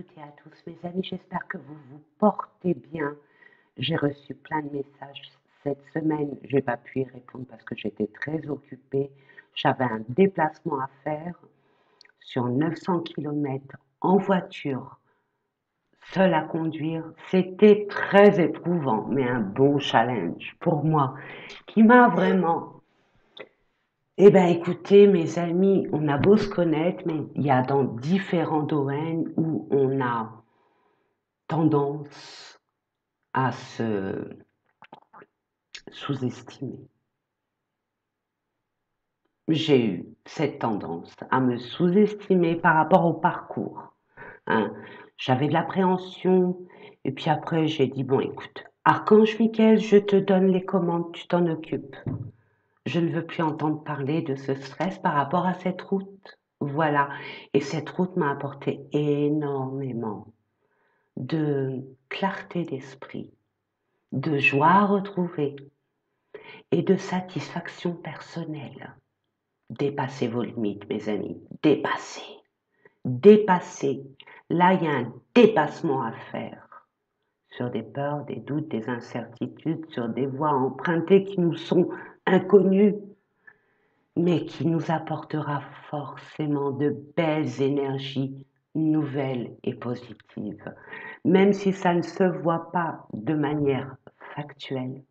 toutes et à tous, mes amis, j'espère que vous vous portez bien. J'ai reçu plein de messages cette semaine, j'ai pas pu y répondre parce que j'étais très occupée. J'avais un déplacement à faire sur 900 km en voiture, seule à conduire. C'était très éprouvant, mais un bon challenge pour moi qui m'a vraiment. Eh bien, écoutez, mes amis, on a beau se connaître, mais il y a dans différents domaines où on a tendance à se sous-estimer. J'ai eu cette tendance à me sous-estimer par rapport au parcours, hein. J'avais de l'appréhension et puis après j'ai dit bon écoute, Archange Michael, je te donne les commandes, tu t'en occupes. Je ne veux plus entendre parler de ce stress par rapport à cette route. Voilà. Et cette route m'a apporté énormément de clarté d'esprit, de joie retrouvée et de satisfaction personnelle. Dépassez vos limites, mes amis. Dépassez. Dépassez. Là, il y a un dépassement à faire sur des peurs, des doutes, des incertitudes, sur des voies empruntées qui nous sont inconnues, mais qui nous apportera forcément de belles énergies nouvelles et positives. Même si ça ne se voit pas de manière factuelle,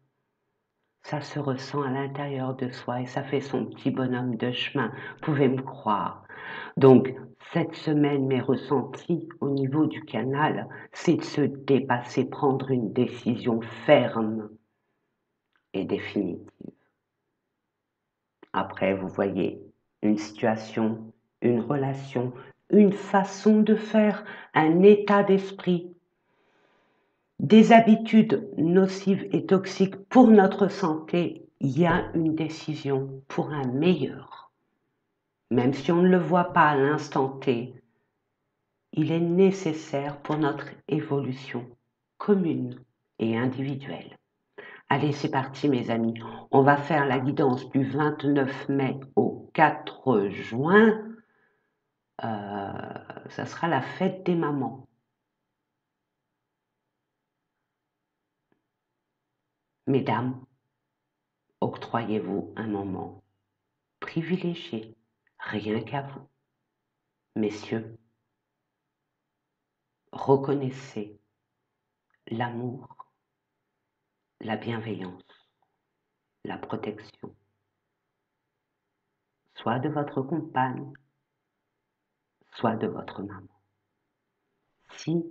ça se ressent à l'intérieur de soi et ça fait son petit bonhomme de chemin, vous pouvez me croire. Donc, cette semaine, mes ressentis au niveau du canal, c'est de se dépasser, prendre une décision ferme et définitive. Après, vous voyez, une situation, une relation, une façon de faire, un état d'esprit, des habitudes nocives et toxiques pour notre santé, il y a une décision pour un meilleur. Même si on ne le voit pas à l'instant T, il est nécessaire pour notre évolution commune et individuelle. Allez, c'est parti mes amis. On va faire la guidance du 29 mai au 4 juin. Ça sera la fête des mamans. Mesdames, octroyez-vous un moment privilégié, rien qu'à vous. Messieurs, reconnaissez l'amour, la bienveillance, la protection, soit de votre compagne, soit de votre maman. Si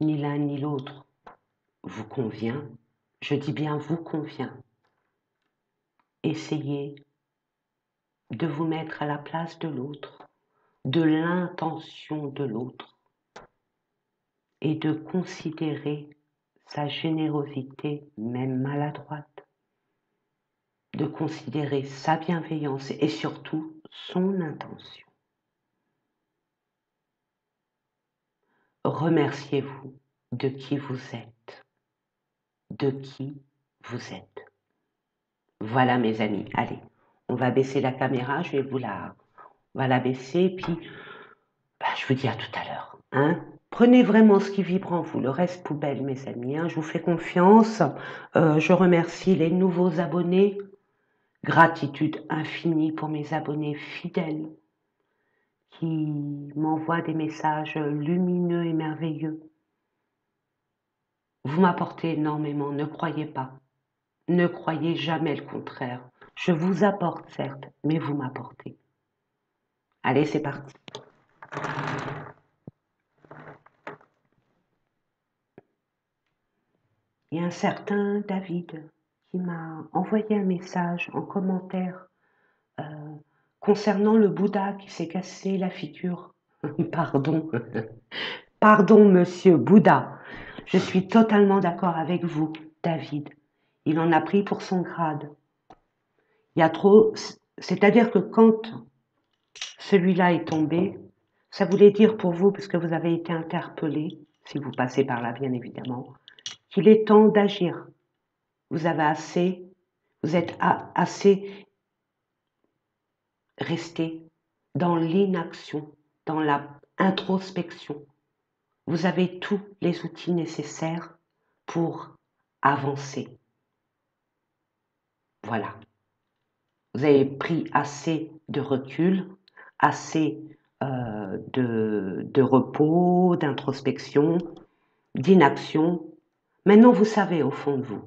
ni l'un ni l'autre vous convient, je dis bien vous convient, essayez de vous mettre à la place de l'autre, de l'intention de l'autre et de considérer sa générosité, même maladroite, de considérer sa bienveillance et surtout son intention. Remerciez-vous de qui vous êtes, de qui vous êtes. Voilà mes amis, allez, on va baisser la caméra, on va la baisser et puis je vous dis à tout à l'heure, hein. Prenez vraiment ce qui vibre en vous, le reste poubelle mes amis, hein. Je vous fais confiance, je remercie les nouveaux abonnés, gratitude infinie pour mes abonnés fidèles qui m'envoient des messages lumineux et merveilleux. Vous m'apportez énormément, ne croyez pas, ne croyez jamais le contraire. Je vous apporte certes, mais vous m'apportez. Allez, c'est parti. Il y a un certain David qui m'a envoyé un message en commentaire concernant le Bouddha qui s'est cassé la figure. Pardon, pardon monsieur Bouddha. Je suis totalement d'accord avec vous, David. Il en a pris pour son grade. Il y a trop... C'est-à-dire que quand celui-là est tombé, ça voulait dire pour vous, puisque vous avez été interpellé, si vous passez par là bien évidemment, qu'il est temps d'agir. Vous avez assez, vous êtes assez resté dans l'inaction, dans la introspection. vous avez tous les outils nécessaires pour avancer. Voilà. Vous avez pris assez de recul, assez de repos, d'introspection, d'inaction. Maintenant, vous savez au fond de vous,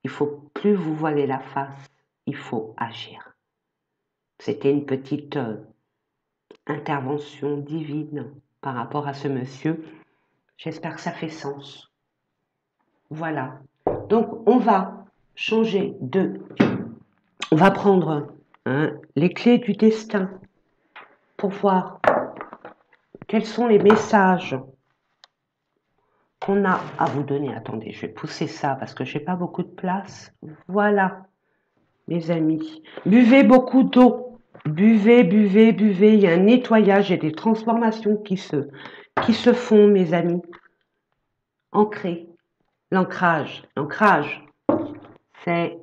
il ne faut plus vous voiler la face, il faut agir. C'était une petite intervention divine par rapport à ce monsieur. J'espère que ça fait sens. Voilà. Donc, on va changer de... On va prendre les clés du destin pour voir quels sont les messages qu'on a à vous donner. Attendez, je vais pousser ça parce que je n'ai pas beaucoup de place. Voilà, mes amis. Buvez beaucoup d'eau. Buvez, buvez, buvez. Il y a un nettoyage et des transformations qui se font, mes amis. Ancrez. L'ancrage. L'ancrage, c'est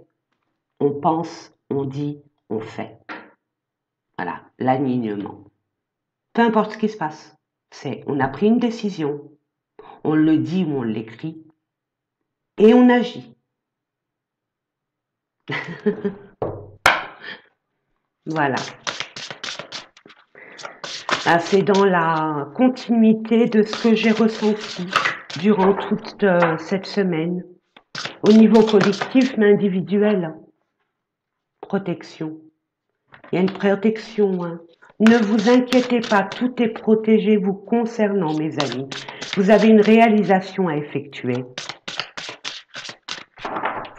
on pense, on dit, on fait. Voilà, l'alignement. Peu importe ce qui se passe, c'est on a pris une décision, on le dit ou on l'écrit, et on agit. Voilà. Là, c'est dans la continuité de ce que j'ai ressenti durant toute cette semaine, au niveau collectif mais individuel. Protection. Il y a une protection. Hein. Ne vous inquiétez pas, tout est protégé vous concernant, mes amis. Vous avez une réalisation à effectuer.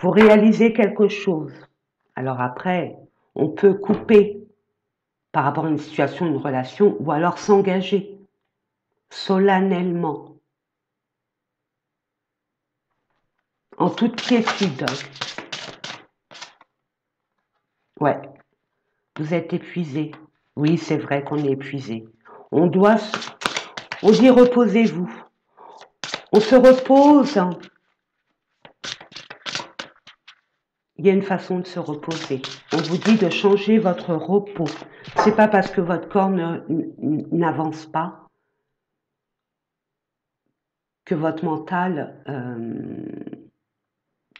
Vous réalisez quelque chose. Alors après, on peut couper par rapport à une situation, une relation, ou alors s'engager solennellement, en toute quiétude. Ouais, vous êtes épuisé. Oui, c'est vrai qu'on est épuisé. On dit reposez-vous. On se repose. Il y a une façon de se reposer. On vous dit de changer votre repos. C'est pas parce que votre corps n'avance pas que votre mental.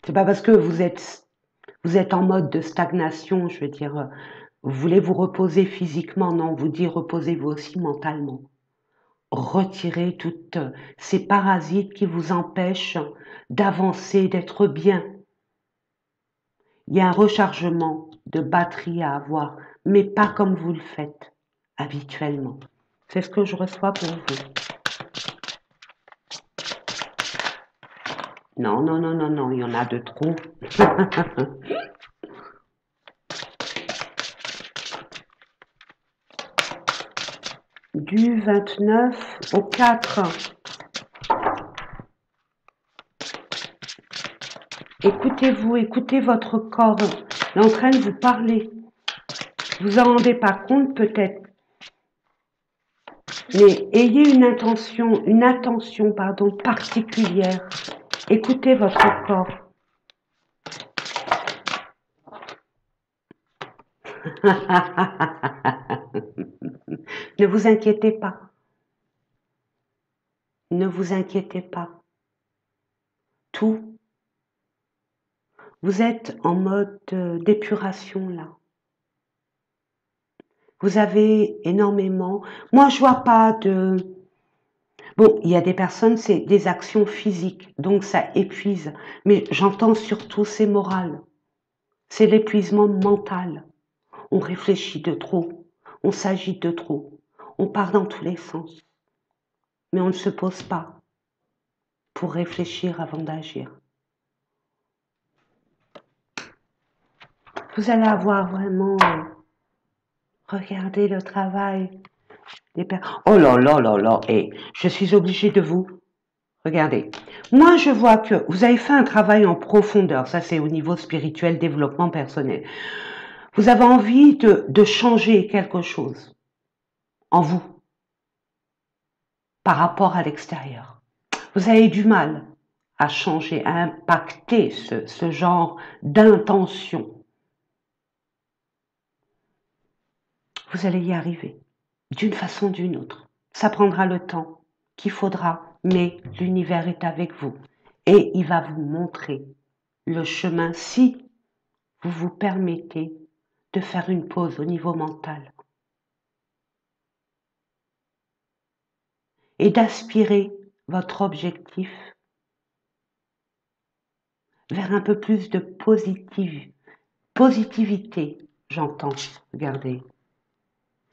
C'est pas parce que vous êtes en mode de stagnation, je veux dire, vous voulez vous reposer physiquement, non, on vous dit reposez-vous aussi mentalement. Retirez toutes ces parasites qui vous empêchent d'avancer, d'être bien. Il y a un rechargement de batterie à avoir, mais pas comme vous le faites habituellement. C'est ce que je reçois pour vous. Non, non, non, non, non, il y en a de trop. Du 29 au 4. Écoutez-vous, écoutez votre corps. Il est en train de vous parler. Vous en rendez pas compte peut-être. Mais ayez une attention particulière. Écoutez votre corps. Ne vous inquiétez pas. Ne vous inquiétez pas. Tout. Vous êtes en mode d'épuration là. Vous avez énormément. Moi, je vois pas de. Bon, il y a des personnes, c'est des actions physiques, donc ça épuise. Mais j'entends surtout c'est moral. C'est l'épuisement mental. On réfléchit de trop. On s'agite de trop. On part dans tous les sens. Mais on ne se pose pas pour réfléchir avant d'agir. Vous allez avoir vraiment... regardez le travail des personnes. Oh là là là là, et je suis obligée de vous... Regardez, moi je vois que vous avez fait un travail en profondeur, ça c'est au niveau spirituel, développement personnel. Vous avez envie de changer quelque chose en vous par rapport à l'extérieur. Vous avez du mal à changer, à impacter ce genre d'intention. Vous allez y arriver, d'une façon ou d'une autre. Ça prendra le temps qu'il faudra, mais l'univers est avec vous et il va vous montrer le chemin si vous vous permettez de faire une pause au niveau mental et d'aspirer votre objectif vers un peu plus de positivité, j'entends, regardez.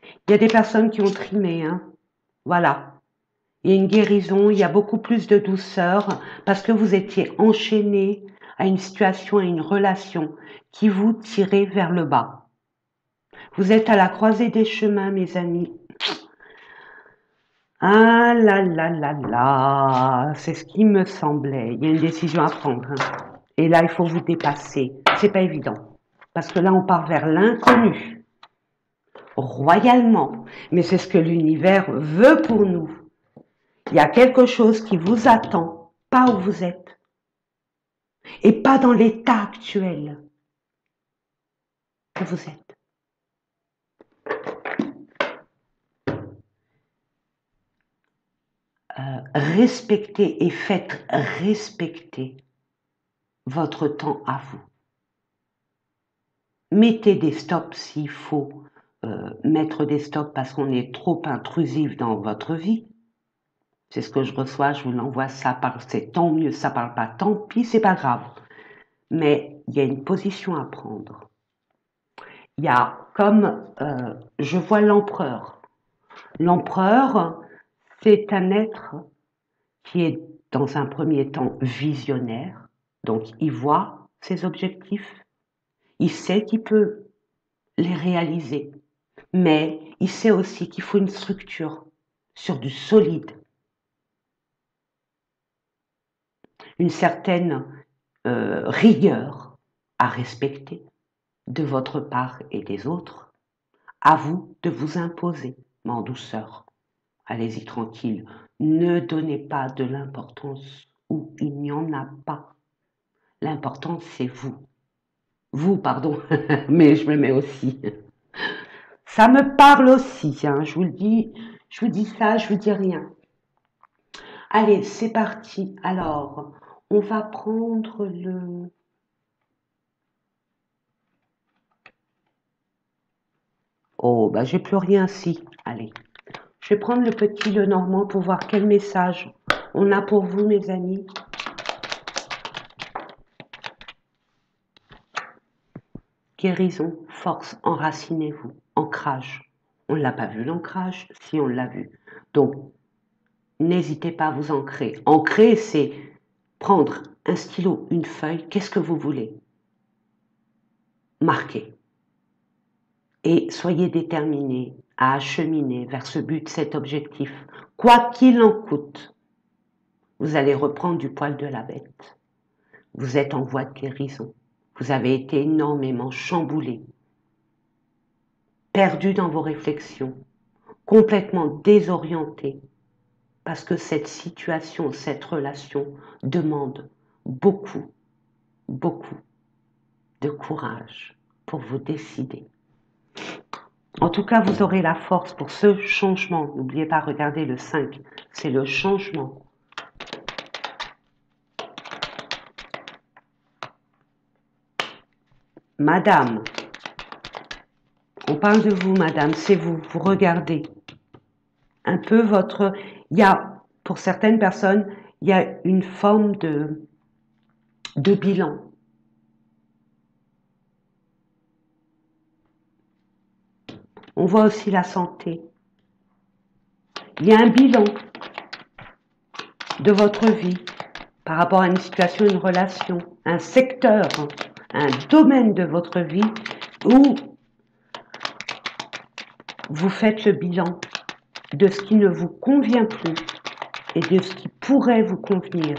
Il y a des personnes qui ont trimé, hein, voilà. Il y a une guérison, il y a beaucoup plus de douceur parce que vous étiez enchaîné à une situation, à une relation qui vous tirait vers le bas. Vous êtes à la croisée des chemins, mes amis. Ah là là là là, c'est ce qui me semblait. Il y a une décision à prendre, hein. Et là, il faut vous dépasser. C'est pas évident. Parce que là, on part vers l'inconnu. Royalement. Mais c'est ce que l'univers veut pour nous. Il y a quelque chose qui vous attend, pas où vous êtes. Et pas dans l'état actuel que vous êtes. Respectez et faites respecter votre temps à vous. Mettez des stops s'il faut mettre des stops parce qu'on est trop intrusif dans votre vie. C'est ce que je reçois, je vous l'envoie, ça parle, c'est tant mieux, ça parle pas, tant pis, c'est pas grave. Mais il y a une position à prendre. Il y a comme, je vois l'empereur. L'empereur, c'est un être qui est dans un premier temps visionnaire, donc il voit ses objectifs, il sait qu'il peut les réaliser, mais il sait aussi qu'il faut une structure sur du solide, une certaine rigueur à respecter de votre part et des autres, à vous de vous imposer, mais en douceur. Allez-y tranquille, ne donnez pas de l'importance où il n'y en a pas. L'important, c'est vous. Vous, pardon, mais je me mets aussi. Ça me parle aussi, hein, je vous dis ça, je vous dis rien. Allez, c'est parti. Alors, on va prendre le... Oh, bah j'ai plus rien, si. Allez, je vais prendre le petit Lenormand pour voir quel message on a pour vous, mes amis. Guérison, force, enracinez-vous, ancrage. On ne l'a pas vu l'ancrage, si on l'a vu. Donc, n'hésitez pas à vous ancrer. Ancrer, c'est prendre un stylo, une feuille, qu'est-ce que vous voulez? Marquez. Et soyez déterminés à acheminer vers ce but, cet objectif, quoi qu'il en coûte. Vous allez reprendre du poil de la bête. Vous êtes en voie de guérison. Vous avez été énormément chamboulé, perdu dans vos réflexions, complètement désorienté, parce que cette situation, cette relation demande beaucoup, beaucoup de courage pour vous décider. En tout cas, vous aurez la force pour ce changement. N'oubliez pas, regardez le 5, c'est le changement. Madame, on parle de vous, madame, c'est vous, vous regardez un peu votre... Il y a, pour certaines personnes, il y a une forme de bilan. On voit aussi la santé. Il y a un bilan de votre vie par rapport à une situation, une relation, un secteur, un domaine de votre vie où vous faites le bilan de ce qui ne vous convient plus et de ce qui pourrait vous convenir,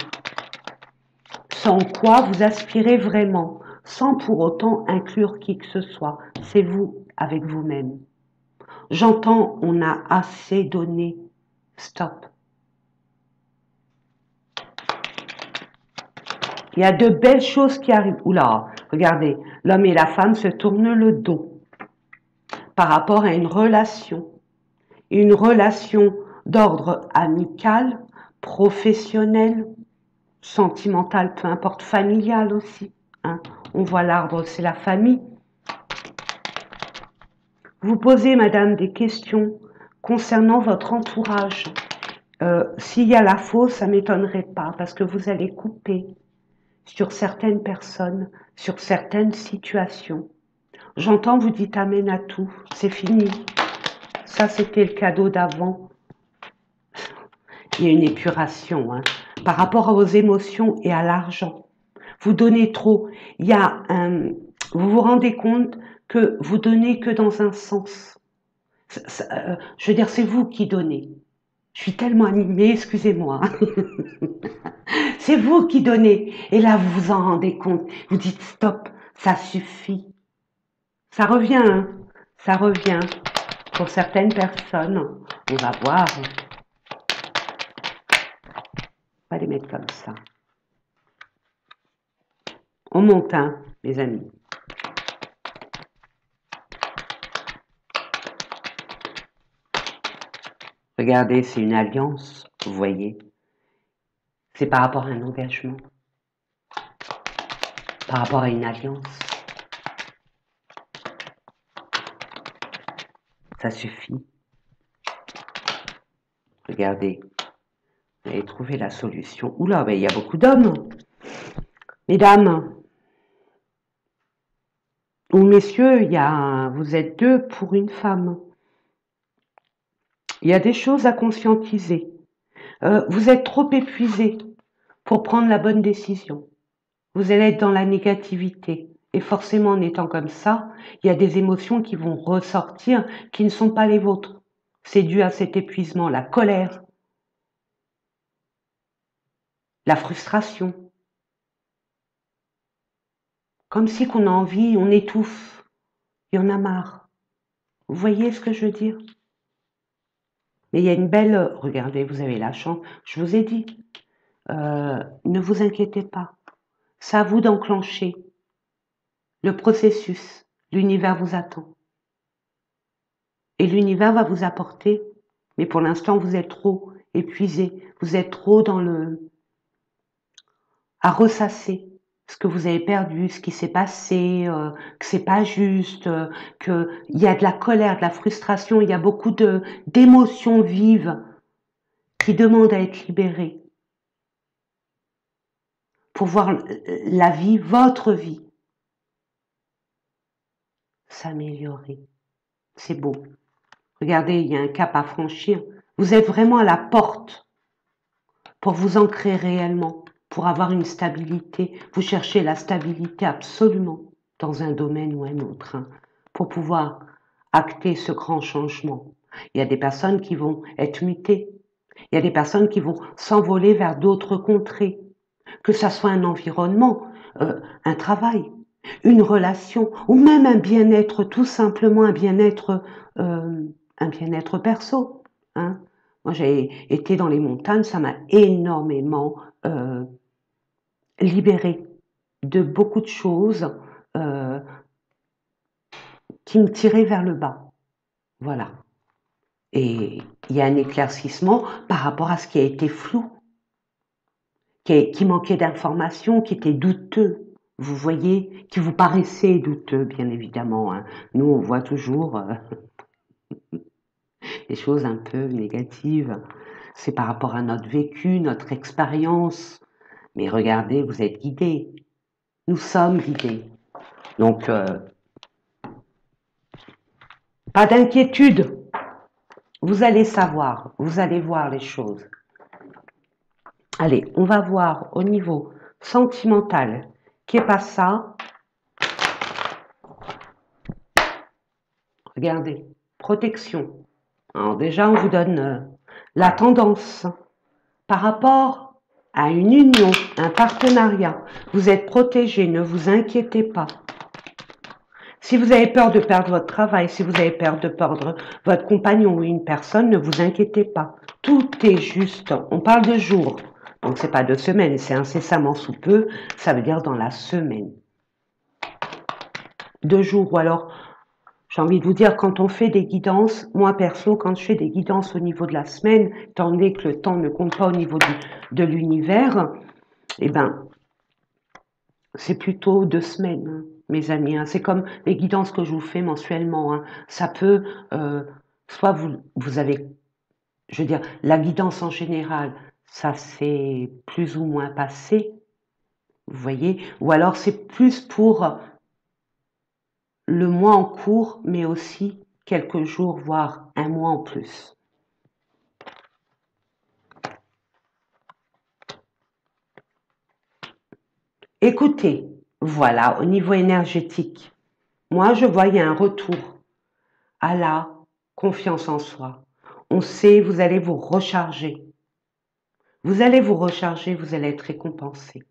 sans quoi vous aspirez vraiment, sans pour autant inclure qui que ce soit. C'est vous avec vous-même. J'entends, on a assez donné. Stop. Il y a de belles choses qui arrivent. Oula, regardez, l'homme et la femme se tournent le dos par rapport à une relation d'ordre amical, professionnel, sentimental, peu importe, familial aussi. Hein. On voit l'arbre, c'est la famille. Vous posez, madame, des questions concernant votre entourage. S'il y a la fausse, ça ne m'étonnerait pas, parce que vous allez couper sur certaines personnes, sur certaines situations. J'entends, vous dites amen à tout, c'est fini. Ça, c'était le cadeau d'avant. Il y a une épuration hein, par rapport aux émotions et à l'argent. Vous donnez trop. Il y a vous vous rendez compte que vous donnez que dans un sens. Je veux dire, c'est vous qui donnez. Je suis tellement animée, excusez-moi. C'est vous qui donnez. Et là, vous vous en rendez compte. Vous dites stop, ça suffit. Ça revient, hein. Ça revient. Pour certaines personnes, on va voir. On va les mettre comme ça. On monte, hein, mes amis. Regardez, c'est une alliance, vous voyez. C'est par rapport à un engagement. Par rapport à une alliance. Ça suffit. Regardez. Vous avez trouvé la solution. Oula, ben, il y a beaucoup d'hommes. Mesdames, ou messieurs, vous êtes deux pour une femme. Il y a des choses à conscientiser. Vous êtes trop épuisé pour prendre la bonne décision. Vous allez être dans la négativité. Et forcément, en étant comme ça, il y a des émotions qui vont ressortir qui ne sont pas les vôtres. C'est dû à cet épuisement, la colère, la frustration. Comme si qu'on a envie, on étouffe. Il y en a marre. Vous voyez ce que je veux dire? Mais il y a une belle... Regardez, vous avez la chance. Je vous ai dit, ne vous inquiétez pas. C'est à vous d'enclencher le processus. L'univers vous attend. Et l'univers va vous apporter. Mais pour l'instant, vous êtes trop épuisé. Vous êtes trop dans à ressasser ce que vous avez perdu, ce qui s'est passé, que c'est pas juste, qu'il y a de la colère, de la frustration, il y a beaucoup d'émotions vives qui demandent à être libérées pour voir la vie, votre vie, s'améliorer. C'est beau. Regardez, il y a un cap à franchir. Vous êtes vraiment à la porte pour vous ancrer réellement, pour avoir une stabilité. Vous cherchez la stabilité absolument dans un domaine ou un autre, hein, pour pouvoir acter ce grand changement. Il y a des personnes qui vont être mutées. Il y a des personnes qui vont s'envoler vers d'autres contrées. Que ça soit un environnement, un travail, une relation, ou même un bien-être, tout simplement un bien-être perso. Hein. Moi, j'ai été dans les montagnes, ça m'a énormément libérée de beaucoup de choses qui me tiraient vers le bas. Voilà. Et il y a un éclaircissement par rapport à ce qui a été flou, qui manquait d'informations, qui était douteux. Vous voyez, qui vous paraissait douteux, bien évidemment. Hein. Nous, on voit toujours des choses un peu négatives. C'est par rapport à notre vécu, notre expérience. Mais regardez, vous êtes guidés. Nous sommes guidés. Donc, pas d'inquiétude. Vous allez savoir, vous allez voir les choses. Allez, on va voir au niveau sentimental, qui est pas ça. Regardez, protection. Alors déjà, on vous donne la tendance par rapport à une union, un partenariat. Vous êtes protégé, ne vous inquiétez pas. Si vous avez peur de perdre votre travail, si vous avez peur de perdre votre compagnon ou une personne, ne vous inquiétez pas. Tout est juste. On parle de jours. Donc, c'est pas de semaines, c'est incessamment sous peu. Ça veut dire dans la semaine. 2 jours ou alors J'ai envie de vous dire, quand on fait des guidances, moi perso, quand je fais des guidances au niveau de la semaine, étant donné que le temps ne compte pas au niveau de l'univers, eh ben, c'est plutôt 2 semaines, hein, mes amis, hein. C'est comme les guidances que je vous fais mensuellement, hein. Ça peut, soit vous avez, je veux dire, la guidance en général, ça s'est plus ou moins passé, vous voyez, ou alors c'est plus pour le mois en cours, mais aussi quelques jours, voire un mois en plus. Écoutez, voilà, au niveau énergétique, moi je voyais un retour à la confiance en soi. On sait, vous allez vous recharger. Vous allez vous recharger, vous allez être récompensé.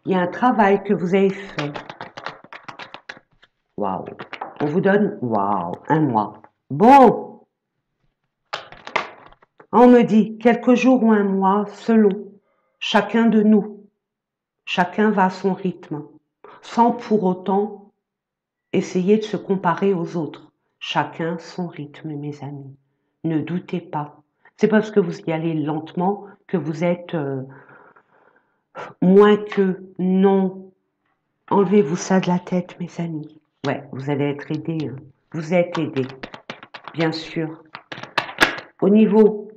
Il y a un travail que vous avez fait. Waouh. On vous donne, waouh, un mois. Bon, on me dit quelques jours ou un mois selon chacun de nous. Chacun va à son rythme, sans pour autant essayer de se comparer aux autres. Chacun son rythme, mes amis. Ne doutez pas. C'est parce que vous y allez lentement que vous êtes moins que. Non. Enlevez-vous ça de la tête, mes amis. Ouais, vous allez être aidés, hein. Vous êtes aidés, bien sûr. Au niveau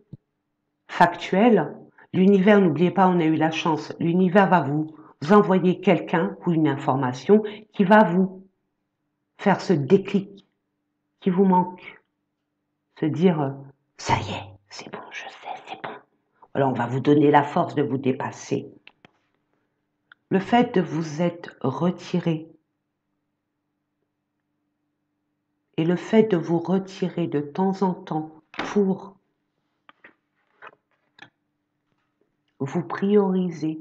factuel, l'univers, n'oubliez pas, on a eu la chance. L'univers va vous envoyer quelqu'un ou une information qui va vous faire ce déclic qui vous manque. Se dire, ça y est, c'est bon, je sais, c'est bon. Alors on va vous donner la force de vous dépasser. Le fait de vous être retiré et le fait de vous retirer de temps en temps pour vous prioriser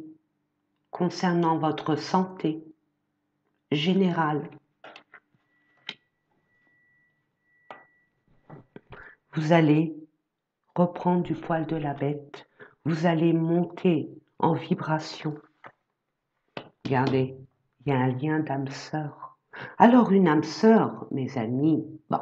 concernant votre santé générale, vous allez reprendre du poil de la bête, vous allez monter en vibration. Regardez, il y a un lien d'âme sœur. Alors une âme sœur, mes amis, bon,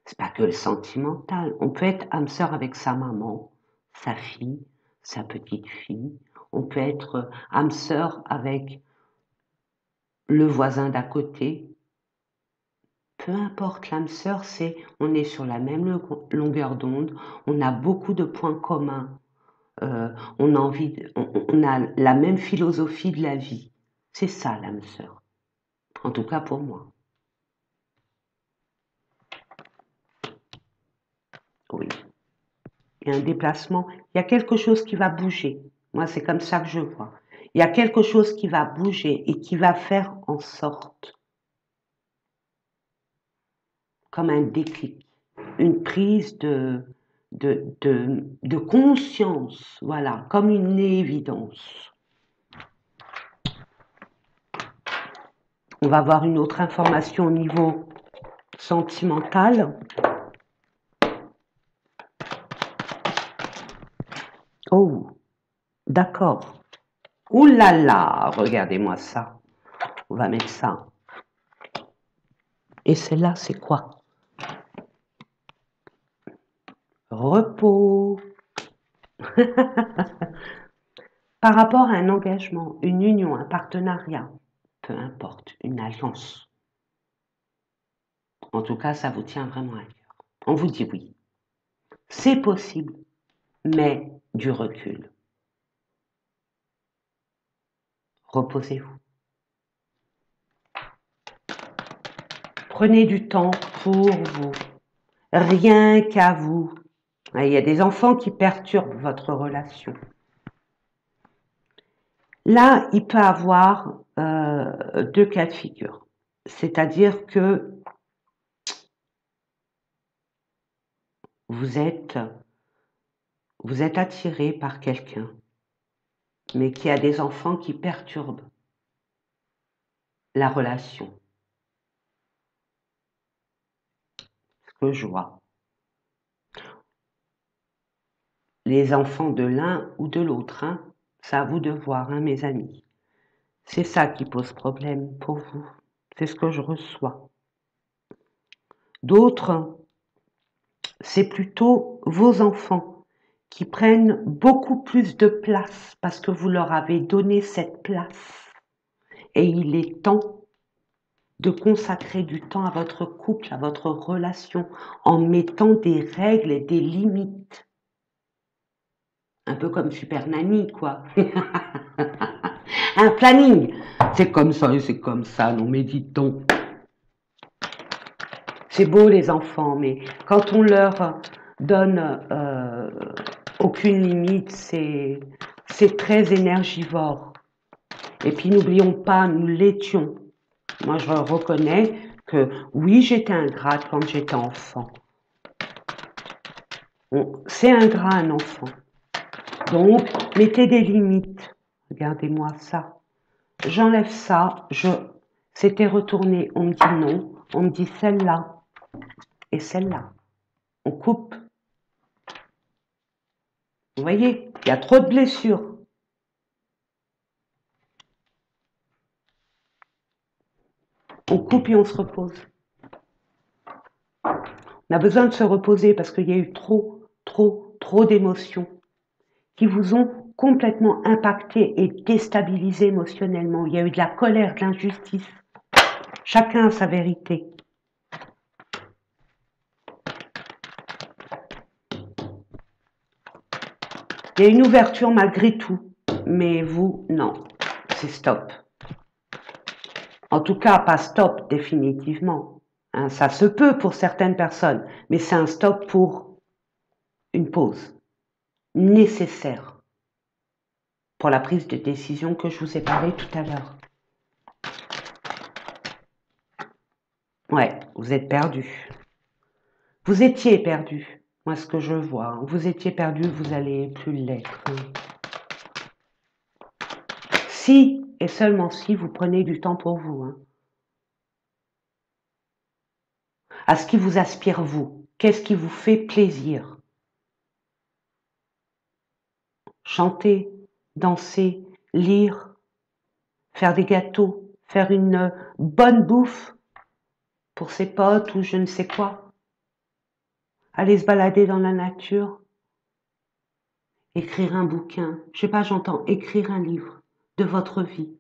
c'est pas que le sentimental. On peut être âme sœur avec sa maman, sa fille, sa petite fille. On peut être âme sœur avec le voisin d'à côté. Peu importe, l'âme sœur, c'est on est sur la même longueur d'onde, on a beaucoup de points communs, on a on a la même philosophie de la vie. C'est ça l'âme sœur. En tout cas pour moi. Oui. Il y a un déplacement, il y a quelque chose qui va bouger. Moi, c'est comme ça que je vois. Il y a quelque chose qui va bouger et qui va faire en sorte, comme un déclic, une prise de conscience, voilà, comme une évidence. On va avoir une autre information au niveau sentimental. Oh, d'accord. Ouh là là, regardez-moi ça. On va mettre ça. Et celle-là, c'est quoi? Repos. Par rapport à un engagement, une union, un partenariat, peu importe, une alliance. En tout cas, ça vous tient vraiment à cœur. On vous dit oui. C'est possible, mais du recul. Reposez-vous. Prenez du temps pour vous. Rien qu'à vous. Il y a des enfants qui perturbent votre relation. Là, il peut avoir deux cas de figure. C'est-à-dire que vous êtes attiré par quelqu'un, mais qui a des enfants qui perturbent la relation. Ce que je vois. Les enfants de l'un ou de l'autre, hein, c'est à vous de voir, hein, mes amis. C'est ça qui pose problème pour vous. C'est ce que je reçois. D'autres, c'est plutôt vos enfants qui prennent beaucoup plus de place parce que vous leur avez donné cette place. Et il est temps de consacrer du temps à votre couple, à votre relation, en mettant des règles et des limites. Un peu comme Super Nanny, quoi. Un planning. C'est comme ça et c'est comme ça, non mais dites donc. C'est beau les enfants, mais quand on leur donne aucune limite, c'est très énergivore. Et puis n'oublions pas, nous l'étions. Moi je reconnais que oui, j'étais ingrate quand j'étais enfant. C'est ingrat un enfant. Donc, mettez des limites. Regardez-moi ça. J'enlève ça, c'était retourné, on me dit non, on me dit celle-là et celle-là. On coupe. Vous voyez, il y a trop de blessures. On coupe et on se repose. On a besoin de se reposer parce qu'il y a eu trop d'émotions qui vous ont complètement impacté et déstabilisé émotionnellement. Il y a eu de la colère, de l'injustice. Chacun a sa vérité. Il y a une ouverture malgré tout, mais vous, non, c'est stop. En tout cas, pas stop définitivement. Hein, ça se peut pour certaines personnes, mais c'est un stop pour une pause nécessaire pour la prise de décision que je vous ai parlé tout à l'heure. Ouais, vous êtes perdu. Vous étiez perdu. Moi, ce que je vois, vous étiez perdu, vous allez plus l'être. Si, et seulement si, vous prenez du temps pour vous. Hein. À ce qui vous aspire, vous. Qu'est-ce qui vous fait plaisir? Chanter, danser, lire, faire des gâteaux, faire une bonne bouffe pour ses potes ou je ne sais quoi. Aller se balader dans la nature. Écrire un bouquin. Je sais pas, j'entends écrire un livre de votre vie.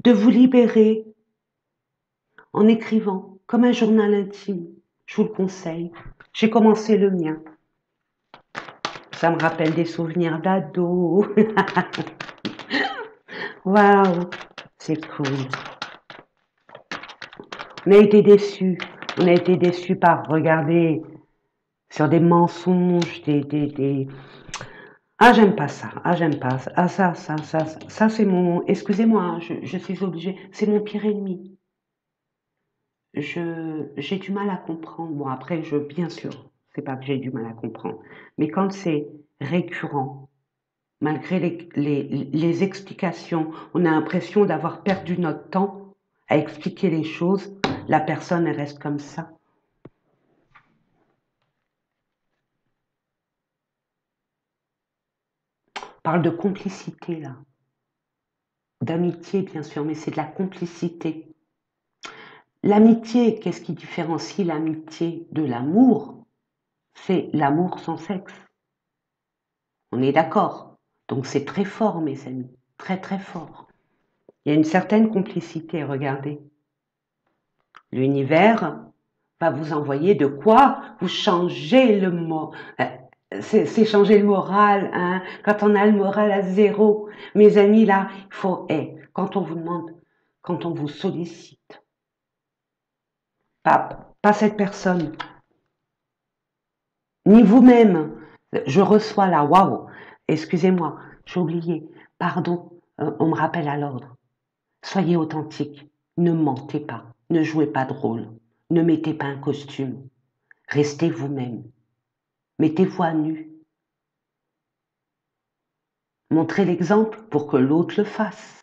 De vous libérer en écrivant comme un journal intime. Je vous le conseille. J'ai commencé le mien. Ça me rappelle des souvenirs d'ado. Waouh, c'est cool. On a été déçus. On a été déçus par regarder sur des mensonges, Ah, j'aime pas ça. Ah, j'aime pas ça. Ah, ça, c'est mon... Excusez-moi, hein, je suis obligée. C'est mon pire ennemi. J'ai du mal à comprendre. Bon, après, bien sûr, c'est pas que j'ai du mal à comprendre. Mais quand c'est récurrent, malgré les explications, on a l'impression d'avoir perdu notre temps à expliquer les choses. La personne, elle reste comme ça. On parle de complicité, là. D'amitié, bien sûr, mais c'est de la complicité. L'amitié, qu'est-ce qui différencie l'amitié de l'amour? C'est l'amour sans sexe. On est d'accord. Donc c'est très fort, mes amis. Très, très fort. Il y a une certaine complicité, regardez. L'univers va vous envoyer de quoi vous changez le mot. C'est changer le moral, hein. Quand on a le moral à zéro, mes amis, là, il faut, quand on vous demande, quand on vous sollicite, pas cette personne, ni vous-même, je reçois là, waouh, excusez-moi, j'ai oublié, pardon, on me rappelle à l'ordre. Soyez authentique, ne mentez pas, ne jouez pas de rôle, ne mettez pas un costume, restez vous-même, mettez-vous à nu. Montrez l'exemple pour que l'autre le fasse.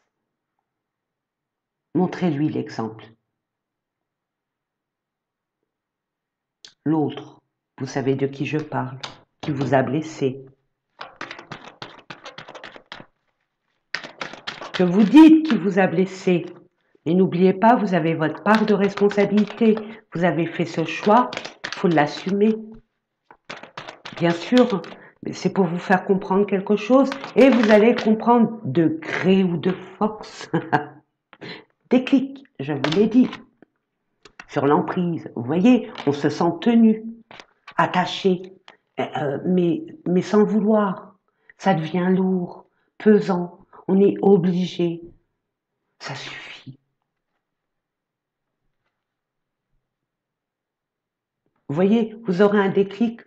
Montrez-lui l'exemple. L'autre, vous savez de qui je parle, qui vous a blessé. Que vous dites qui vous a blessé. Et n'oubliez pas, vous avez votre part de responsabilité. Vous avez fait ce choix, il faut l'assumer. Bien sûr, c'est pour vous faire comprendre quelque chose et vous allez comprendre de gré ou de force. Déclic, je vous l'ai dit. Sur l'emprise, vous voyez, on se sent tenu, attaché, mais sans le vouloir. Ça devient lourd, pesant, on est obligé. Ça suffit. Vous voyez, vous aurez un déclic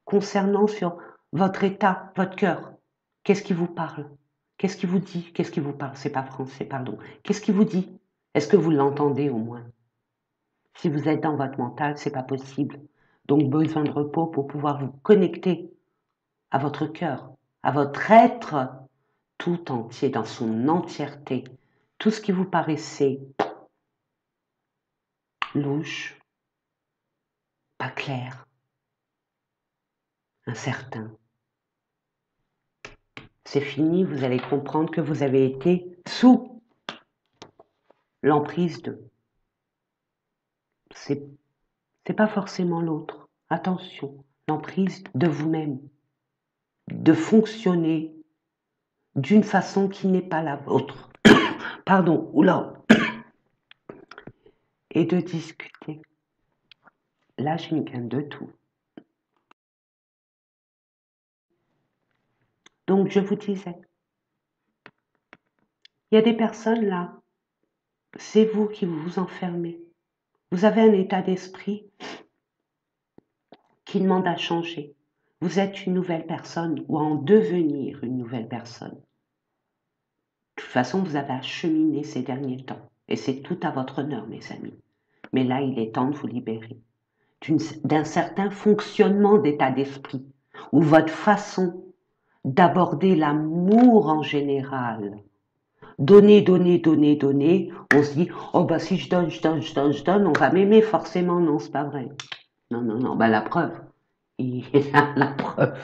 concernant sur votre état, votre cœur. Qu'est-ce qui vous parle? Qu'est-ce qui vous dit? Qu'est-ce qui vous parle? C'est pas français, pardon. Qu'est-ce qui vous dit? Est-ce que vous l'entendez au moins? Si vous êtes dans votre mental, c'est pas possible. Donc besoin de repos pour pouvoir vous connecter à votre cœur, à votre être tout entier, dans son entièreté. Tout ce qui vous paraissait louche, pas clair, incertain. C'est fini, vous allez comprendre que vous avez été sous l'emprise de. C'est pas forcément l'autre. Attention, l'emprise de vous-même, de fonctionner d'une façon qui n'est pas la vôtre. Pardon, oula. Et de discuter. Là, je m'y gagne de tout. Donc, je vous disais, il y a des personnes là, c'est vous qui vous enfermez. Vous avez un état d'esprit qui demande à changer. Vous êtes une nouvelle personne ou à en devenir une nouvelle personne. De toute façon, vous avez acheminé ces derniers temps. Et c'est tout à votre honneur, mes amis. Mais là, il est temps de vous libérer d'un certain fonctionnement d'état d'esprit ou votre façon d'aborder l'amour en général. Donner, donner, donner, donner. On se dit, oh bah si je donne, je donne, je donne, je donne, on va m'aimer forcément. Non, c'est pas vrai. Non, non, non, bah la preuve. La preuve.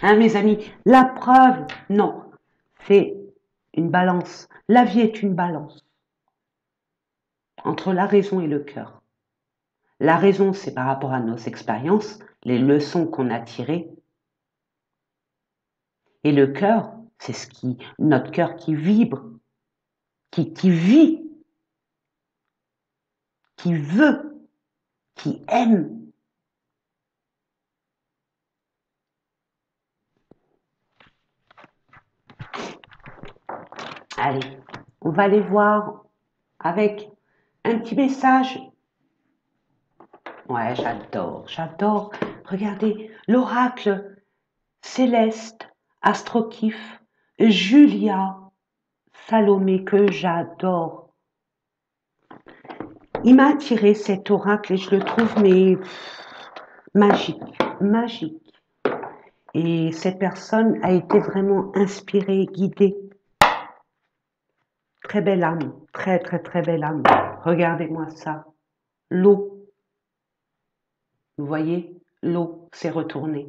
Hein, mes amis, la preuve, non. C'est une balance. La vie est une balance entre la raison et le cœur. La raison, c'est par rapport à nos expériences, les leçons qu'on a tirées. Et le cœur, c'est notre cœur qui vibre, qui vit, qui veut, qui aime. Allez, on va aller voir avec un petit message. Ouais, j'adore, j'adore. Regardez, l'oracle céleste, Astrokif, Julia, Salomé, que j'adore. Il m'a attiré cet oracle et je le trouve mais magique, magique. Et cette personne a été vraiment inspirée, guidée. Très belle âme, très très très belle âme. Regardez-moi ça. L'eau. Vous voyez, l'eau s'est retournée.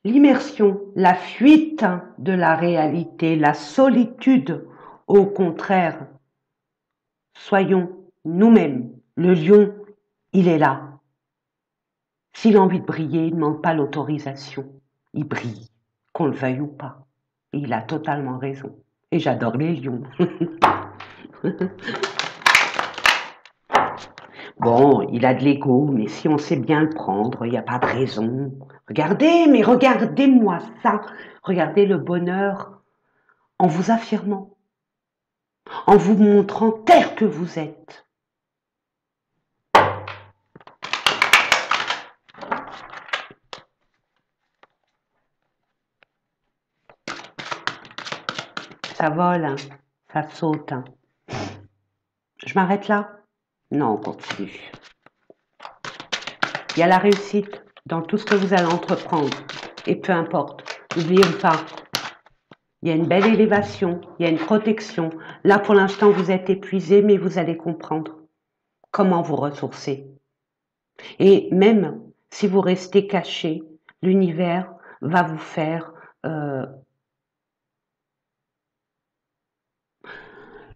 L'immersion, la fuite de la réalité, la solitude, au contraire. Soyons nous-mêmes. Le lion, il est là. S'il a envie de briller, il ne demande pas l'autorisation. Il brille, qu'on le veuille ou pas. Et il a totalement raison. Et j'adore les lions. Bon, il a de l'ego, mais si on sait bien le prendre, il n'y a pas de raison. Regardez, mais regardez-moi ça. Regardez le bonheur en vous affirmant, en vous montrant tel que vous êtes. Ça vole, hein, ça saute. Hein. Je m'arrête là? Non, on continue. Il y a la réussite dans tout ce que vous allez entreprendre. Et peu importe, n'oubliez pas, il y a une belle élévation, il y a une protection. Là, pour l'instant, vous êtes épuisé, mais vous allez comprendre comment vous ressourcer. Et même si vous restez caché, l'univers va vous faire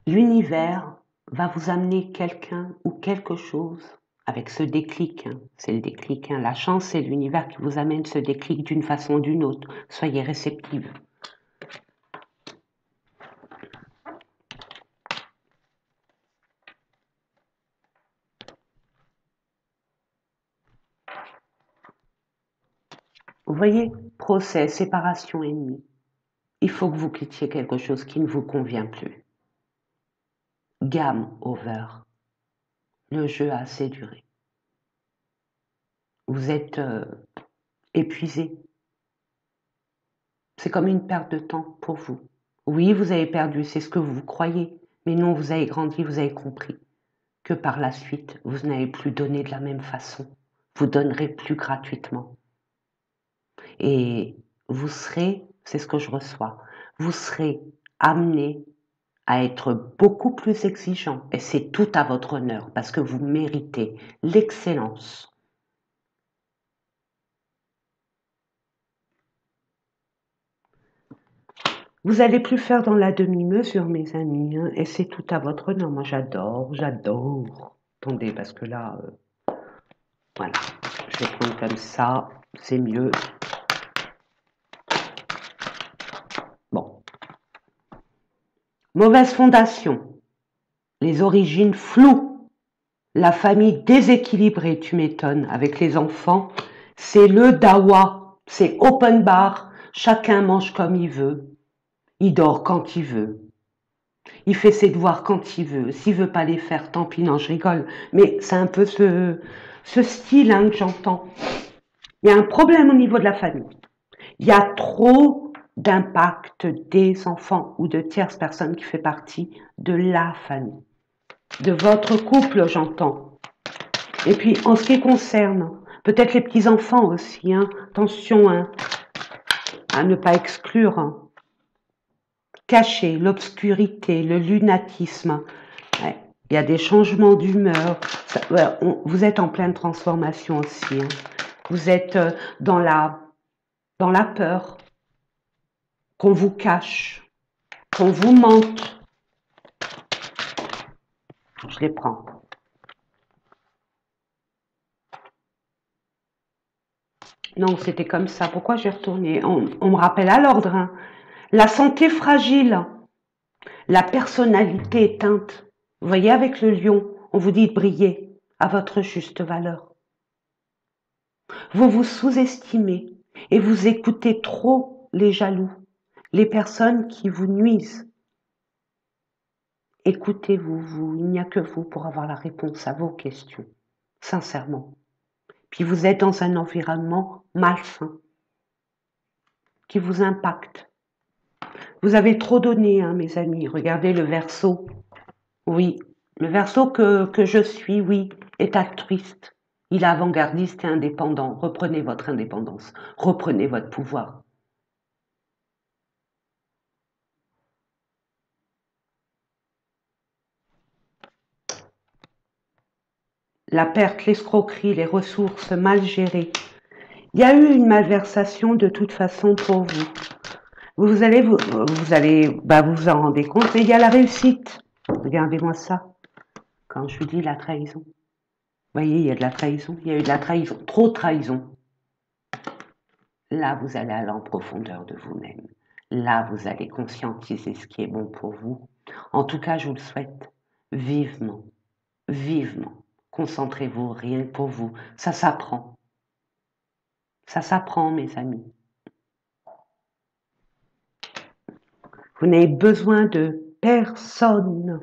L'univers va vous amener quelqu'un ou quelque chose avec ce déclic, hein. C'est le déclic, hein. La chance, c'est l'univers qui vous amène ce déclic d'une façon ou d'une autre. Soyez réceptive. Vous voyez, procès, séparation, ennemi. Il faut que vous quittiez quelque chose qui ne vous convient plus. Game over. Le jeu a assez duré. Vous êtes épuisé. C'est comme une perte de temps pour vous. Oui, vous avez perdu, c'est ce que vous croyez. Mais non, vous avez grandi, vous avez compris que par la suite, vous n'allez plus donner de la même façon. Vous donnerez plus gratuitement. Et vous serez, c'est ce que je reçois, vous serez amené à être beaucoup plus exigeant. Et c'est tout à votre honneur parce que vous méritez l'excellence. Vous allez plus faire dans la demi-mesure, mes amis, hein, et c'est tout à votre honneur. Moi, j'adore. Attendez, parce que là, voilà, je vais prendre comme ça, c'est mieux. Bon. Mauvaise fondation, les origines floues, la famille déséquilibrée, tu m'étonnes, avec les enfants, c'est le dawa, c'est open bar, chacun mange comme il veut, il dort quand il veut. Il fait ses devoirs quand il veut. S'il veut pas les faire, tant pis, non, je rigole. Mais c'est un peu ce style hein, que j'entends. Il y a un problème au niveau de la famille. Il y a trop d'impact des enfants ou de tierces personnes qui fait partie de la famille. De votre couple, j'entends. Et puis, en ce qui concerne, peut-être les petits-enfants aussi, hein, attention hein, à ne pas exclure. Hein. Cacher l'obscurité, le lunatisme. Ouais. Il y a des changements d'humeur. Vous êtes en pleine transformation aussi. Hein. Vous êtes dans la peur qu'on vous cache, qu'on vous mente. Je les prends. Non, c'était comme ça. Pourquoi j'ai retourné on me rappelle à l'ordre. Hein. La santé fragile, la personnalité éteinte. Vous voyez, avec le lion, on vous dit de briller à votre juste valeur. Vous vous sous-estimez et vous écoutez trop les jaloux, les personnes qui vous nuisent. Écoutez-vous, il n'y a que vous pour avoir la réponse à vos questions, sincèrement. Puis vous êtes dans un environnement malsain qui vous impacte. Vous avez trop donné, hein, mes amis. Regardez le Verseau. Oui, le Verseau que je suis, oui, est altruiste. Il est avant-gardiste et indépendant. Reprenez votre indépendance. Reprenez votre pouvoir. La perte, l'escroquerie, les ressources mal gérées. Il y a eu une malversation de toute façon pour vous. Vous allez vous en rendez compte, mais il y a la réussite. Regardez-moi ça. Quand je vous dis la trahison. Vous voyez, il y a de la trahison. Il y a eu de la trahison. Trop de trahison. Là, vous allez aller en profondeur de vous-même. Là, vous allez conscientiser ce qui est bon pour vous. En tout cas, je vous le souhaite vivement. Vivement. Concentrez-vous rien que pour vous. Ça s'apprend. Ça s'apprend, mes amis. Vous n'avez besoin de personne.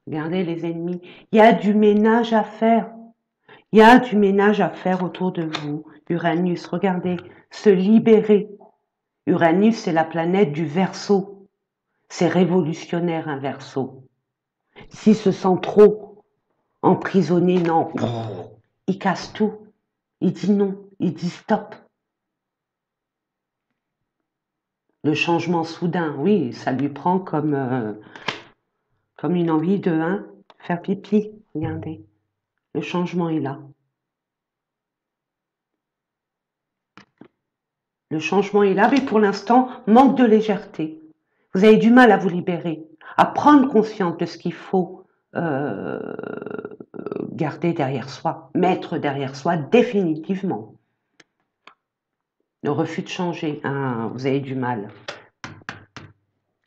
Regardez les ennemis. Il y a du ménage à faire. Il y a du ménage à faire autour de vous. Uranus, regardez, se libérer. Uranus, c'est la planète du Verseau. C'est révolutionnaire, un Verseau. S'il se sent trop emprisonné, non. Il casse tout. Il dit non. Il dit stop. Le changement soudain, oui, ça lui prend comme une envie de faire pipi. Regardez, le changement est là. Le changement est là, mais pour l'instant, manque de légèreté. Vous avez du mal à vous libérer. à prendre conscience de ce qu'il faut garder derrière soi, mettre derrière soi définitivement. Le refus de changer, hein, vous avez du mal.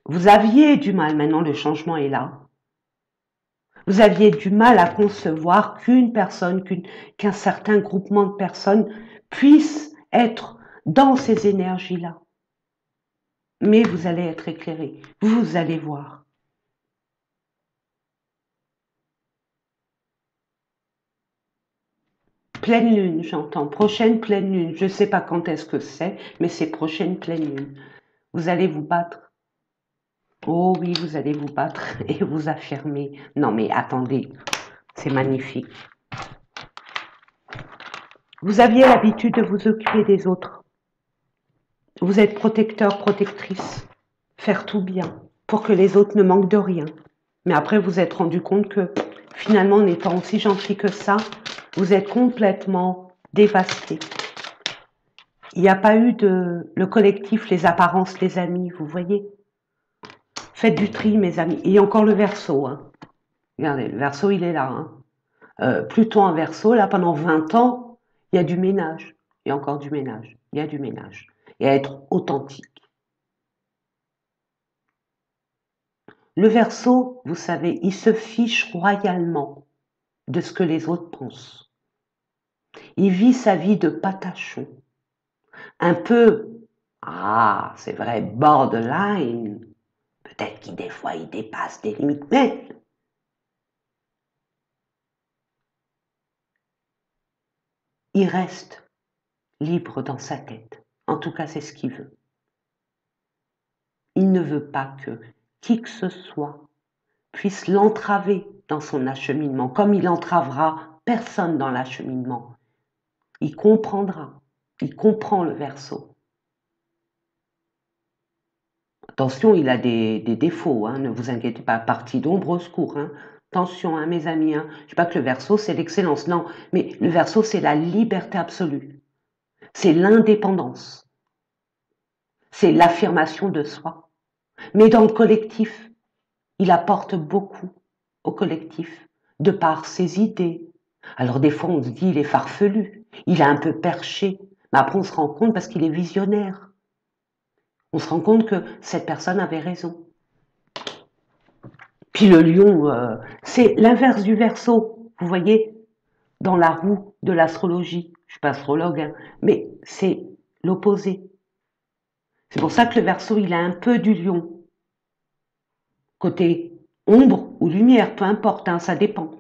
Vous aviez du mal, maintenant le changement est là. Vous aviez du mal à concevoir qu'une personne, qu'un certain groupement de personnes puisse être dans ces énergies-là. Mais vous allez être éclairé, vous allez voir. Pleine lune, j'entends. Prochaine pleine lune. Je ne sais pas quand est-ce que c'est, mais c'est prochaine pleine lune. Vous allez vous battre. Oh oui, vous allez vous battre et vous affirmer. Non mais attendez, c'est magnifique. Vous aviez l'habitude de vous occuper des autres. Vous êtes protecteur, protectrice. Faire tout bien pour que les autres ne manquent de rien. Mais après, vous vous êtes rendu compte que finalement, en étant aussi gentil que ça, vous êtes complètement dévasté. Il n'y a pas eu le collectif, les apparences, les amis, vous voyez. Faites du tri, mes amis. Et encore le Verseau. Hein. Regardez, le Verseau, il est là. Hein. Pluton en Verseau, là, pendant 20 ans, il y a du ménage. Il y a encore du ménage. Il y a du ménage. Et à être authentique. Le Verseau, vous savez, il se fiche royalement de ce que les autres pensent. Il vit sa vie de patachon. Un peu, c'est vrai, borderline. Peut-être qu'il des fois, il dépasse des limites, mais il reste libre dans sa tête. En tout cas, c'est ce qu'il veut. Il ne veut pas que qui que ce soit puisse l'entraver dans son acheminement, comme il entravera personne dans l'acheminement. Il comprendra. Il comprend le Verseau. Attention, il a des défauts, hein, ne vous inquiétez pas. Partie d'ombre au secours. Hein. Attention, hein, mes amis. Hein. Je ne dis pas que le Verseau, c'est l'excellence. Non, mais le Verseau, c'est la liberté absolue. C'est l'indépendance. C'est l'affirmation de soi. Mais dans le collectif, il apporte beaucoup au collectif, de par ses idées. Alors des fois, on se dit, il est farfelu, il est un peu perché. Mais après, on se rend compte parce qu'il est visionnaire. On se rend compte que cette personne avait raison. Puis le lion, c'est l'inverse du Verseau, vous voyez, dans la roue de l'astrologie. Je ne suis pas astrologue, hein, mais c'est l'opposé. C'est pour ça que le Verseau, il a un peu du lion. Côté ombre ou lumière, peu importe, hein, ça dépend.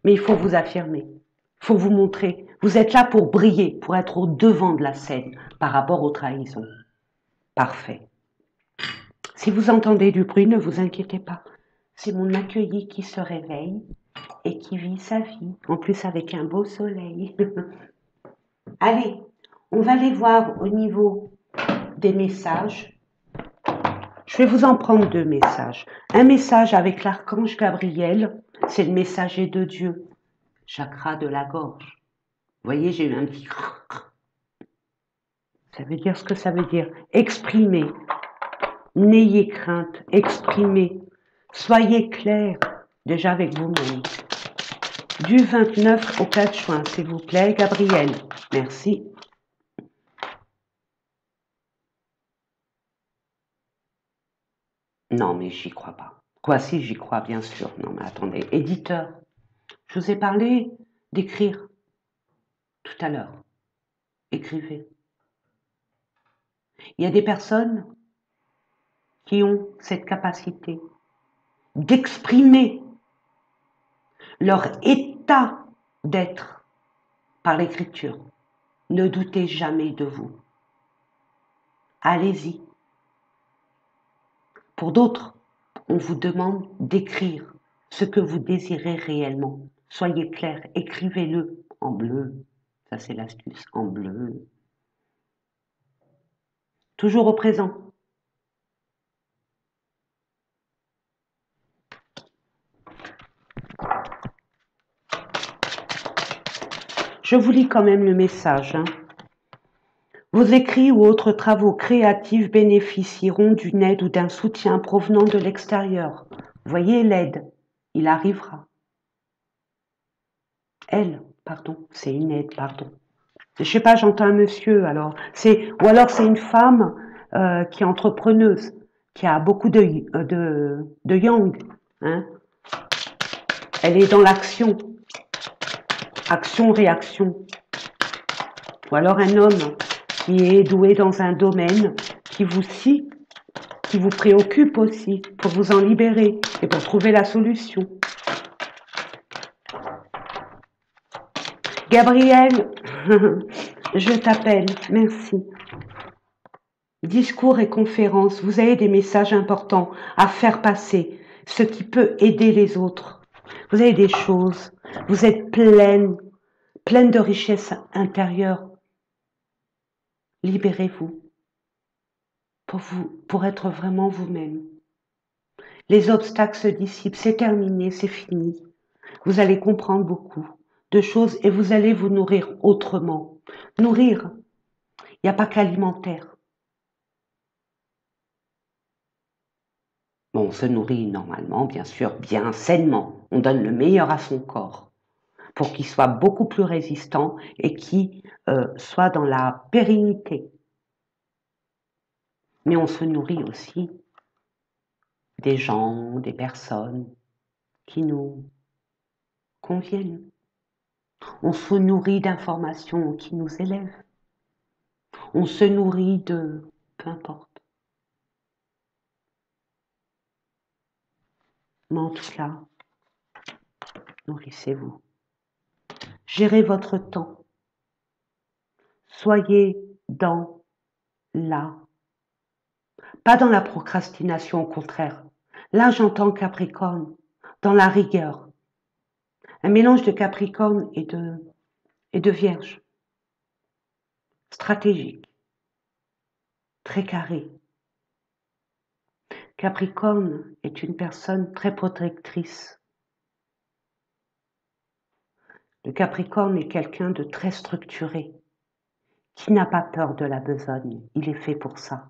Mais il faut vous affirmer, il faut vous montrer. Vous êtes là pour briller, pour être au devant de la scène par rapport aux trahisons. Parfait. Si vous entendez du bruit, ne vous inquiétez pas. C'est mon accueilli qui se réveille et qui vit sa vie, en plus avec un beau soleil. Allez, on va aller voir au niveau des messages. Je vais vous en prendre 2 messages. Un message avec l'archange Gabriel, c'est le messager de Dieu. Chakra de la gorge. Vous voyez, j'ai eu un petit... Ça veut dire ce que ça veut dire. Exprimez. N'ayez crainte. Exprimez. Soyez clair, déjà avec vous-même. Du 29 au 4 juin, s'il vous plaît, Gabriel. Merci. Non, mais j'y crois pas. Quoi, si, j'y crois, bien sûr. Non, mais attendez. Éditeur, je vous ai parlé d'écrire tout à l'heure. Écrivez. Il y a des personnes qui ont cette capacité d'exprimer leur état d'être par l'écriture. Ne doutez jamais de vous. Allez-y. Pour d'autres, on vous demande d'écrire ce que vous désirez réellement. Soyez clair, écrivez-le en bleu. Ça, c'est l'astuce, en bleu. Toujours au présent. Je vous lis quand même le message. Hein. Vos écrits ou autres travaux créatifs bénéficieront d'une aide ou d'un soutien provenant de l'extérieur. Voyez l'aide, il arrivera. Elle, pardon, c'est une aide, pardon. Je sais pas, j'entends un monsieur, alors ou alors c'est une femme qui est entrepreneuse, qui a beaucoup de yang, hein. Elle est dans l'action, action-réaction. Ou alors un homme qui est doué dans un domaine qui vous scie, qui vous préoccupe aussi, pour vous en libérer et pour trouver la solution. Gabriel, je t'appelle, merci. Discours et conférences, vous avez des messages importants à faire passer, ce qui peut aider les autres. Vous avez des choses, vous êtes pleine de richesse intérieure. Libérez-vous pour être vraiment vous-même. Les obstacles se dissipent, c'est terminé, c'est fini. Vous allez comprendre beaucoup de choses et vous allez vous nourrir autrement. Nourrir, il n'y a pas qu'alimentaire. Bon, on se nourrit normalement, bien sûr, bien sainement. On donne le meilleur à son corps pour qu'il soit beaucoup plus résistant et qu'il soit dans la pérennité. Mais on se nourrit aussi des gens, des personnes qui nous conviennent. On se nourrit d'informations qui nous élèvent. On se nourrit de... peu importe. Mais en tout cas, nourrissez-vous. Gérez votre temps. Soyez dans la... Pas dans la procrastination, au contraire. Là, j'entends Capricorne, dans la rigueur. Un mélange de Capricorne et de Vierge. Stratégique. Très carré. Capricorne est une personne très protectrice. Le Capricorne est quelqu'un de très structuré, qui n'a pas peur de la besogne. Il est fait pour ça.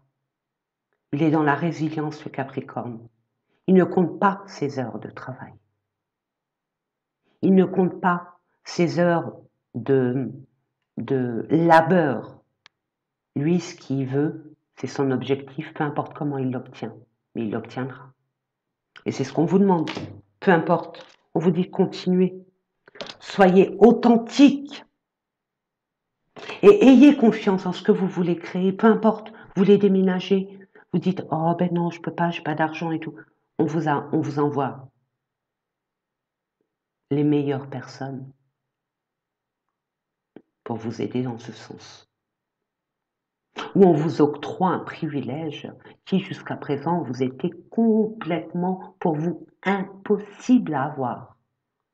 Il est dans la résilience, le Capricorne. Il ne compte pas ses heures de travail. Il ne compte pas ses heures de labeur. Lui, ce qu'il veut, c'est son objectif, peu importe comment il l'obtient, mais il l'obtiendra. Et c'est ce qu'on vous demande. Peu importe. On vous dit de continuer. Soyez authentique. Et ayez confiance en ce que vous voulez créer. Peu importe. Vous voulez déménager. Vous dites, oh ben non, je peux pas, j'ai pas d'argent et tout. On vous envoie les meilleures personnes pour vous aider dans ce sens. Ou on vous octroie un privilège qui jusqu'à présent vous était complètement pour vous impossible à avoir.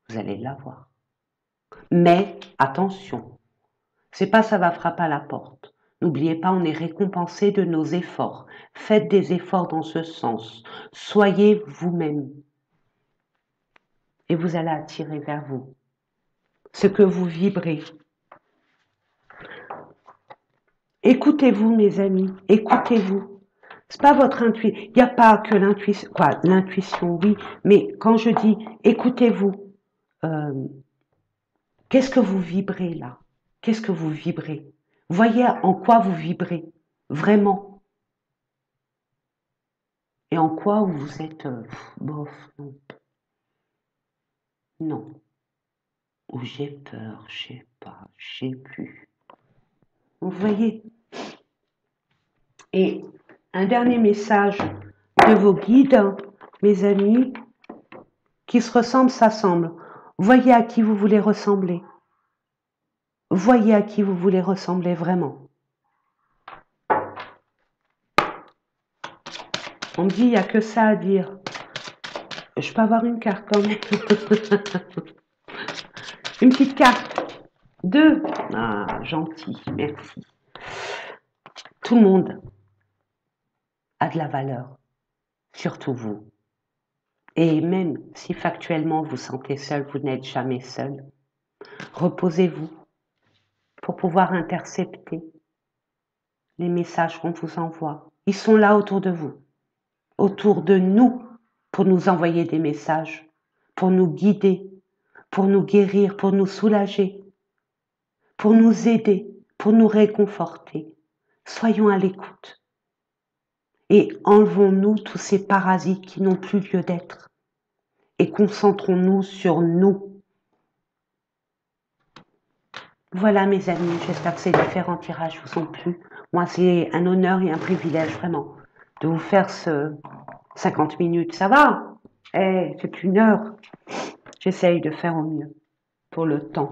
Vous allez l'avoir. Mais attention, c'est pas ça va frapper à la porte. N'oubliez pas, on est récompensé de nos efforts. Faites des efforts dans ce sens. Soyez vous-même. Et vous allez attirer vers vous ce que vous vibrez. Écoutez-vous, mes amis, écoutez-vous. C'est pas votre intuition. Il n'y a pas que l'intuition, l'intuition, oui, mais quand je dis écoutez-vous, qu'est-ce que vous vibrez là? Qu'est-ce que vous vibrez? Voyez en quoi vous vibrez, vraiment. Et en quoi vous êtes bof, non. Non. Ou j'ai peur, je sais pas, j'ai plus. Vous voyez? Et un dernier message de vos guides, mes amis, qui se ressemblent, s'assemblent. Voyez à qui vous voulez ressembler. Voyez à qui vous voulez ressembler vraiment. On me dit, il n'y a que ça à dire. Je peux avoir une carte quand même. Une petite carte. 2. Ah, gentil, merci. Tout le monde a de la valeur, surtout vous. Et même si factuellement vous sentez seul, vous n'êtes jamais seul, reposez-vous pour pouvoir intercepter les messages qu'on vous envoie. Ils sont là autour de vous, autour de nous, pour nous envoyer des messages, pour nous guider, pour nous guérir, pour nous soulager, pour nous aider, pour nous réconforter. Soyons à l'écoute et enlevons-nous tous ces parasites qui n'ont plus lieu d'être et concentrons-nous sur nous. Voilà mes amis, j'espère que ces différents tirages vous ont plu. Moi, c'est un honneur et un privilège vraiment de vous faire ce 50 minutes. Ça va? C'est plus 1 heure. J'essaye de faire au mieux pour le temps.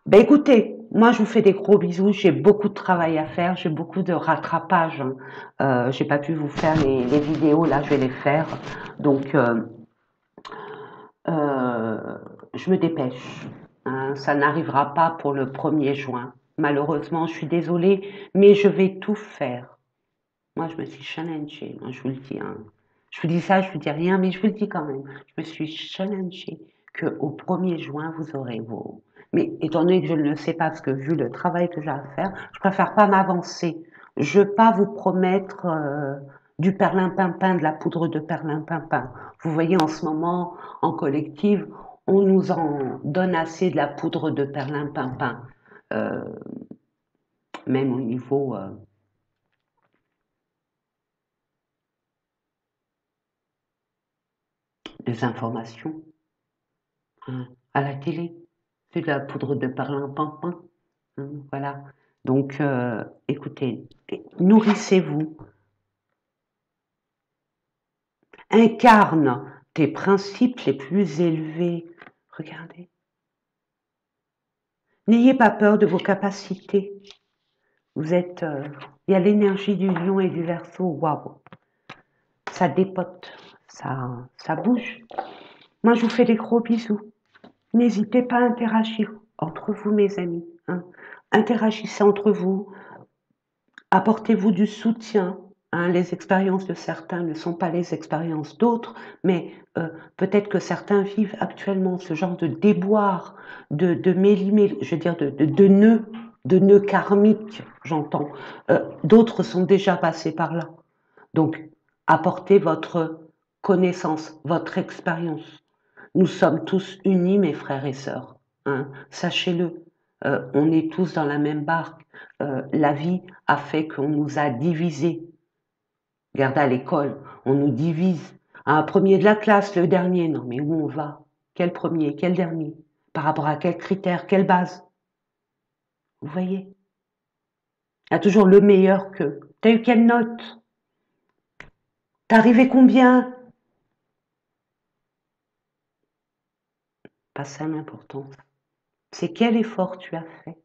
Ben écoutez, moi je vous fais des gros bisous, j'ai beaucoup de travail à faire, j'ai beaucoup de rattrapage. J'ai pas pu vous faire les vidéos, là je vais les faire. Donc je me dépêche. Hein, ça n'arrivera pas pour le 1er juin. Malheureusement, je suis désolée, mais je vais tout faire. Moi, je me suis challengée, moi, je vous le dis. Hein. Je vous dis ça, je vous dis rien, mais je vous le dis quand même. Je me suis challengée qu'au 1er juin, vous aurez vos... Mais étant donné que je ne le sais pas, parce que vu le travail que j'ai à faire, je préfère pas m'avancer. Je ne veux pas vous promettre du perlimpinpin, de la poudre de perlimpinpin. Vous voyez, en ce moment, en collective, on nous en donne assez de la poudre de perlimpinpin. Euh, Même au niveau... des informations. Hein, à la télé. C'est de la poudre de perlimpinpin. Hein, voilà. Donc, écoutez, nourrissez-vous, incarne tes principes les plus élevés. Regardez. N'ayez pas peur de vos capacités. Vous êtes, il y a l'énergie du lion et du verseau. Waouh, ça dépote, ça bouge. Moi, je vous fais des gros bisous. N'hésitez pas à interagir entre vous, mes amis. Hein. Interagissez entre vous, apportez-vous du soutien. Hein. Les expériences de certains ne sont pas les expériences d'autres, mais peut-être que certains vivent actuellement ce genre de déboire, de méli-méli, je veux dire de nœuds karmiques, j'entends. D'autres sont déjà passés par là. Donc, apportez votre connaissance, votre expérience. Nous sommes tous unis, mes frères et sœurs. Hein. Sachez-le, on est tous dans la même barque. La vie a fait qu'on nous a divisés. Regardez à l'école, on nous divise. Un premier de la classe, le dernier. Non, mais où on va? Quel premier? Quel dernier? Par rapport à quels critères? Quelle base? Vous voyez? Il y a toujours le meilleur que. T'as eu quelle note? T'es arrivé combien? Pas ça l'importance. C'est quel effort tu as fait?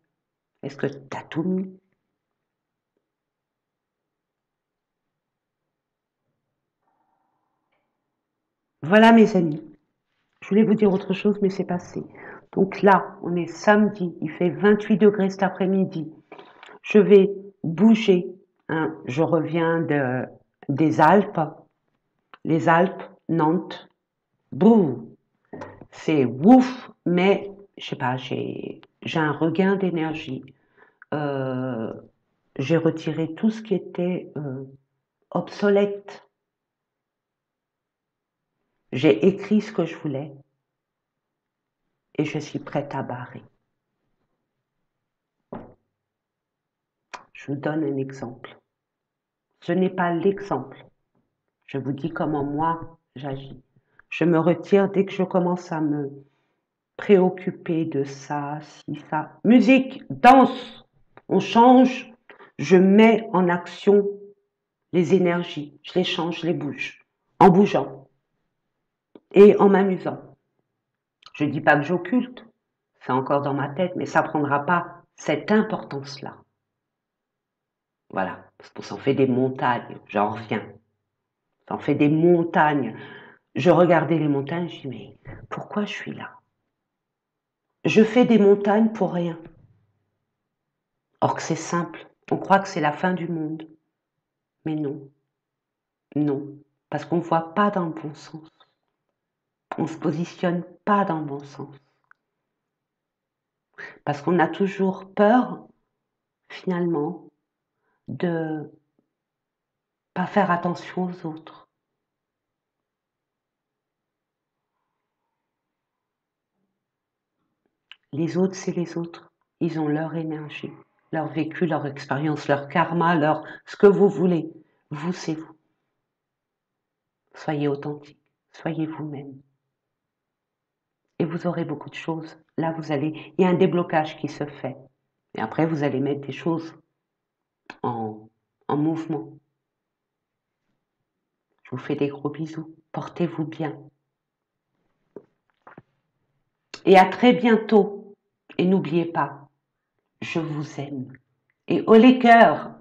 Est-ce que tu as tout mis? Voilà mes amis. Je voulais vous dire autre chose, mais c'est passé. Donc là, on est samedi, il fait 28 degrés cet après-midi. Je vais bouger. Hein. Je reviens des Alpes, les Alpes, Nantes. Bouh, c'est ouf, mais je sais pas, j'ai un regain d'énergie. Euh, j'ai retiré tout ce qui était obsolète. J'ai écrit ce que je voulais et je suis prête à barrer. Je vous donne un exemple. Ce n'est pas l'exemple. Je vous dis comment moi j'agis. Je me retire dès que je commence à me préoccuper de ça, si ça. Musique, danse, on change. Je mets en action les énergies. Je les change, je les bouge. En bougeant et en m'amusant. Je ne dis pas que j'occulte. C'est encore dans ma tête, mais ça ne prendra pas cette importance-là. Voilà, parce qu'on s'en fait des montagnes, j'en reviens. Ça en fait des montagnes. Je regardais les montagnes, je dis mais pourquoi je suis là? Je fais des montagnes pour rien. Or que c'est simple, on croit que c'est la fin du monde. Mais non, non, parce qu'on ne voit pas dans le bon sens. On ne se positionne pas dans le bon sens. Parce qu'on a toujours peur, finalement, de pas faire attention aux autres. Les autres, c'est les autres. Ils ont leur énergie, leur vécu, leur expérience, leur karma, leur ce que vous voulez. Vous, c'est vous. Soyez authentique, soyez vous-même. Et vous aurez beaucoup de choses. Là, il y a un déblocage qui se fait. Et après, vous allez mettre des choses en, en mouvement. Je vous fais des gros bisous. Portez-vous bien. Et à très bientôt. Et n'oubliez pas, je vous aime. Et haut les cœurs.